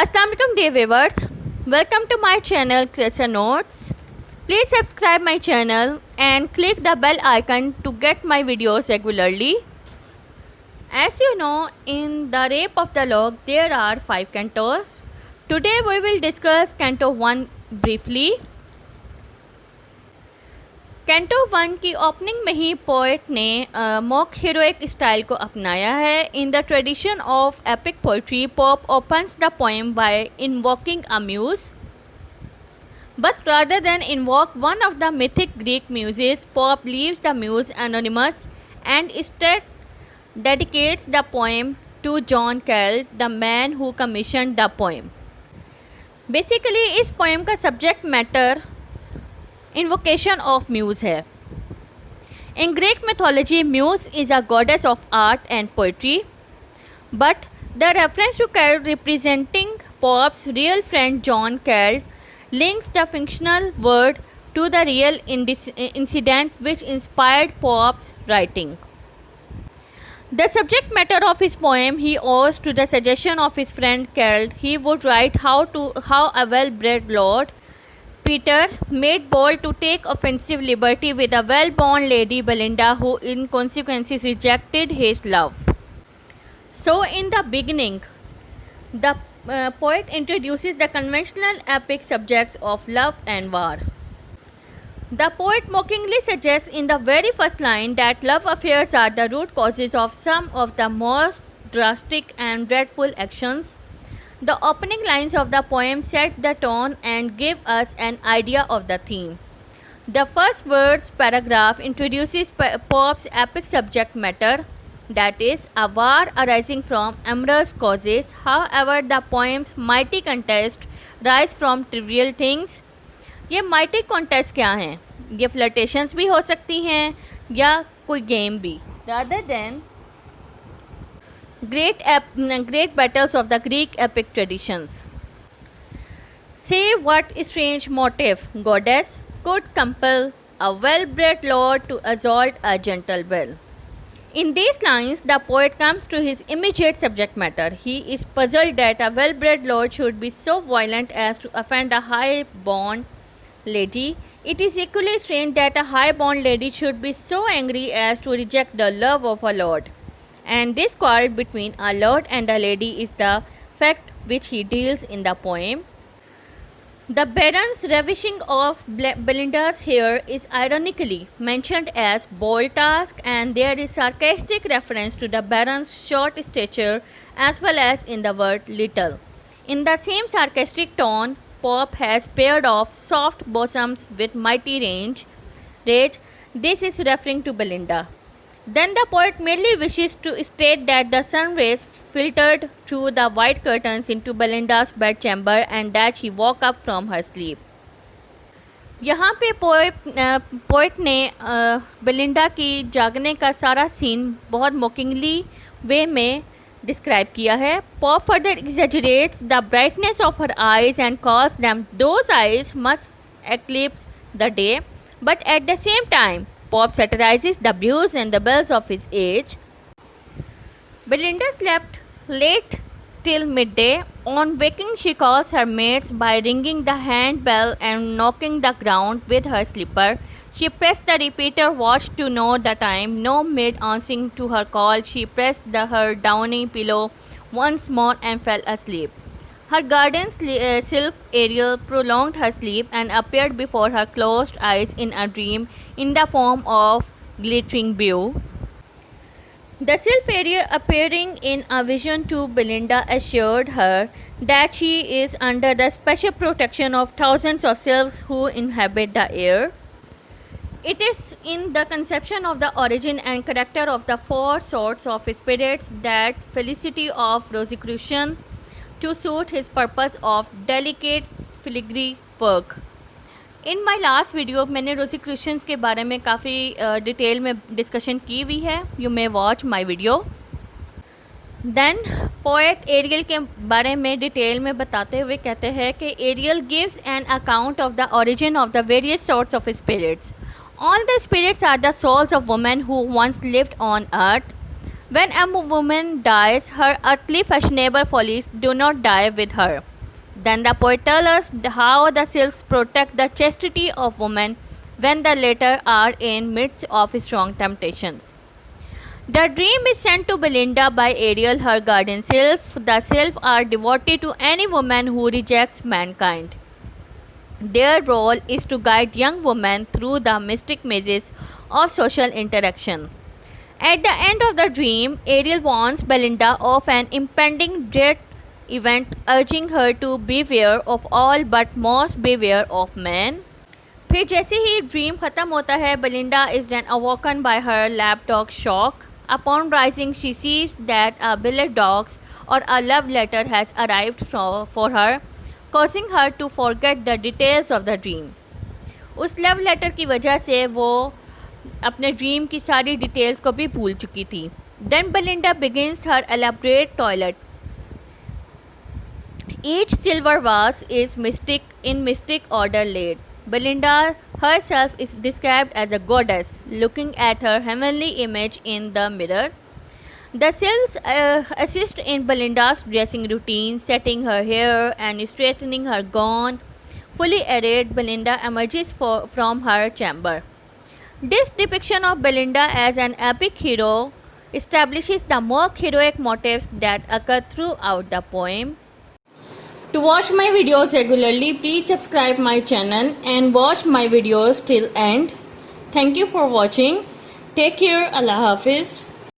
Assalamualaikum dear viewers, welcome to my channel Creator Notes. Please subscribe my channel and click the bell icon to get my videos regularly. As you know, in the Rape of the Lock there are 5 cantos. Today we will discuss Canto 1 briefly. Canto 1 की opening में ही poet ने mock heroic style को अपनाया है. In the tradition of epic poetry, pop opens the poem by invoking a muse. But rather than invoke one of the mythic Greek muses, Pope leaves the muse anonymous and instead dedicates the poem to John Cale, the man who commissioned the poem. Basically इस poem का subject matter invocation of muse है. In Greek mythology, muse is a goddess of art and poetry, but the reference to Cale representing Pope's real friend John Cale links the fictional word to the real incident which inspired Pope's writing. The subject matter of his poem he owes to the suggestion of his friend Cale. He would write how a well-bred lord Peter made bold to take offensive liberty with a well-born lady Belinda, who in consequences rejected his love. So in the beginning, the poet introduces the conventional epic subjects of love and war. The poet mockingly suggests in the very first line that love affairs are the root causes of some of the most drastic and dreadful actions. The opening lines of the poem set the tone and give us an idea of the theme. The first verse paragraph introduces Pope's epic subject matter, that is, a war arising from amorous causes. However, the poem's mighty contest rise from trivial things. ये mighty contest क्या हैं? ये flirtations भी हो सकती हैं या कोई game भी. Rather than great battles of the Greek epic traditions. Say what strange motive, goddess, could compel a well-bred lord to assault a gentle belle. In these lines, the poet comes to his immediate subject matter. He is puzzled that a well-bred lord should be so violent as to offend a high-born lady. It is equally strange that a high-born lady should be so angry as to reject the love of a lord. And this quarrel between a lord and a lady is the fact which he deals in the poem. The Baron's ravishing of Belinda's hair is ironically mentioned as bold task, and there is sarcastic reference to the Baron's short stature as well as in the word little. In the same sarcastic tone, Pope has paired off soft bosoms with mighty rage. This is referring to Belinda. Then the poet merely wishes to state that the sun rays filtered through the white curtains into Belinda's bedchamber and that she woke up from her sleep. यहाँ पे poet ने Belinda की जागने का सारा scene बहुत मोकिंगली वे में describe किया है. Pope further exaggerates the brightness of her eyes and calls them those eyes must eclipse the day, but at the same time Pope satirizes the blues and the bells of his age. Belinda slept late till midday. On waking, she calls her maids by ringing the hand bell and knocking the ground with her slipper. She pressed the repeater watch to know the time. No maid answering to her call, she pressed her downy pillow once more and fell asleep. Her garden sylph Ariel prolonged her sleep and appeared before her closed eyes in a dream in the form of glittering beau. The sylph Ariel, appearing in a vision to Belinda, assured her that she is under the special protection of thousands of sylphs who inhabit the air. It is in the conception of the origin and character of the 4 sorts of spirits that Felicity of Rosicrucian to suit his purpose of delicate filigree work. In my last video मैंने रोसिक्रूशंस के बारे में काफ़ी detail में discussion की हुई है. You may watch my video. Then poet Ariel के बारे में डिटेल में बताते हुए कहते हैं कि Ariel gives an account of the origin of the various sorts of spirits. All the spirits are the souls of women who once lived on earth. When a woman dies, her earthly fashionable follies do not die with her. Then the poet tells us how the sylphs protect the chastity of women when the latter are in midst of strong temptations. The dream is sent to Belinda by Ariel, her guardian sylph. The sylphs are devoted to any woman who rejects mankind. Their role is to guide young women through the mystic mazes of social interaction. At the end of the dream, Ariel warns Belinda of an impending dread event, urging her to beware of all but most beware of men. फिर जैसे ही dream ख़त्म होता है, Belinda is then awoken by her lapdog shock. Upon rising, she sees that a billet dogs or a love letter has arrived for her, causing her to forget the details of the dream. उस love letter की वजह से वो अपने dream की सारी details को भी भूल चुकी थी. Then Belinda begins her elaborate toilet. Each silver vase is mystic order laid. Belinda herself is described as a goddess, looking at her heavenly image in the mirror. The sylphs assist in Belinda's dressing routine, setting her hair and straightening her gown. Fully arrayed, Belinda emerges from her chamber. This depiction of Belinda as an epic hero establishes the more heroic motifs that occur throughout the poem. To watch my videos regularly, please subscribe my channel and watch my videos till end. Thank you for watching. Take care. Allah Hafiz.